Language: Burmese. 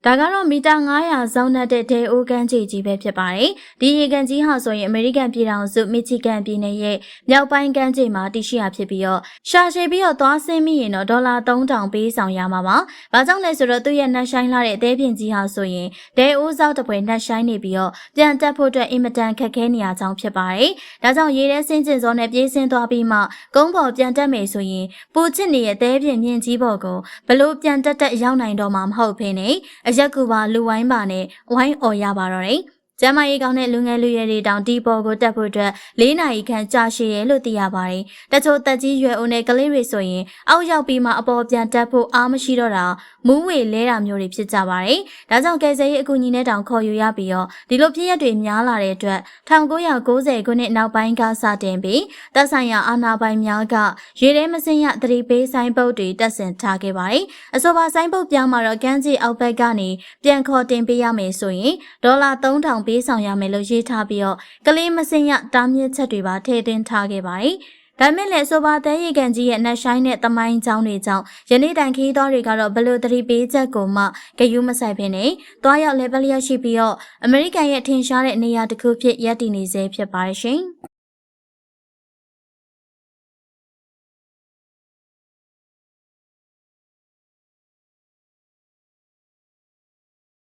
ဒါကတော့မီတာ900ဇောင်းတဲ့ဒဲအိုကန်ကြီးကြီးပဲဖြစ်ပါတယ်။ဒီရေကန်ကြီးဟာဆိုရင်အမေရိကန်ပြည်ထောင်စုမီချီဂန်ပြည်နယ်ရဲ့မြောက်ပိုင်းကန်ကြီးမှာတည်ရှိရဖြစ်ပြီးတော့ရှာရှည်ပြီးတော့သွားဆင်းမိရင်တော့ဒေါ်လာ3000ပေးဆောင်ရမှာပါ။ဘာကြောင့်လဲဆိုတော့သူ့ရဲ့နှက်ဆိုင်လာတဲ့အသေးပြင်ကြီးဟာဆိုရင်ဒဲအိုဇောက်တစ်ပွဲနှက်ဆိုင်နေပြီးတော့ပြန်တက်ဖို့အတွက်အင်မတန်ခက်ခဲနေရကြောင်းဖြစ်ပါတယ်။ဒါကြောင့်ရေထဲဆင်းကျင်စောနဲ့ပြေးဆင်းသွားပြီးမှကုန်းပေါ်ပြန်တက်မယ်ဆိုရင်ပူချစ်နေရဲ့အသေးပြင်မြင့်ကြီးပေါ်ကိုဘလို့ပြန်တက်ရောက်နိုင်တော့မှာမဟုတ်ဘဲနဲ့အရက်ကူပါလူဝိုင်းပါနဲ့ဝိုင်းအော်ရပါတော့တယ်။ကျမကြီးကောင်းတဲ့လူငယ်လူရွယ်တွေတောင်ဒီပေါ်ကိုတက်ဖို့အတွက်4နာရီခန့်ကြာရှည်ရဲလို့သိရပါတယ်။တချို့တက်ကြီးရွယ်အိုနဲ့ကလေးတွေဆိုရင်အောက်ရောက်ပြီးမှအပေါ်ပြန်တက်ဖို့အားမရှိတော့တာမူးဝေလဲတာမျိုးတွေဖြစ်ကြပါတယ်။ဒါကြောင့်ကယ်ဆယ်ရေးအကူအညီနဲ့တောင်ခေါ်ယူရပြီးတော့ဒီလိုဖြစ်ရပ်တွေများလာတဲ့အတွက်1990ခုနှစ်နောက်ပိုင်းကစတင်ပြီးတပ်ဆိုင်ရာအာဏာပိုင်များကရေထဲမစင်းရသတိပေးဆိုင်ပုတ်တွေတပ်ဆင်ထားခဲ့ပါတယ်။အဆိုပါဆိုင်ပုတ်ပြောင်းမှာတော့ကမ်းခြေအောက်ဘက်ကနေပြန်ခေါ်တင်ပေးရမယ်ဆိုရင်ဒေါ်လာ3000ပေးဆောင်ရမယ်လို့ရေးထားပြီးတော့ကလေးမစင်ရတားမြစ်ချက်တွေပါထည့်သွင်းထားခဲ့ပါတယ်။ဒါမဲ့လည်းဆိုပါတဲ့ရေကန်ကြီးရဲ့နှက်ဆိုင်တဲ့တမိုင်းချောင်းတွေကြောင့်ယနေ့တိုင်ခီးတော်တွေကတော့ဘလို့သတိပေးချက်ကိုမှဂယုမဆိုင်ဖ ೇನೆ တွားရောက်လဲပလျက်ရှိပြီးတော့အမေရိကန်ရဲ့ထင်ရှားတဲ့နေရာတစ်ခုဖြစ်ရပ်တည်နေစေဖြစ်ပါတယ်ရှင်။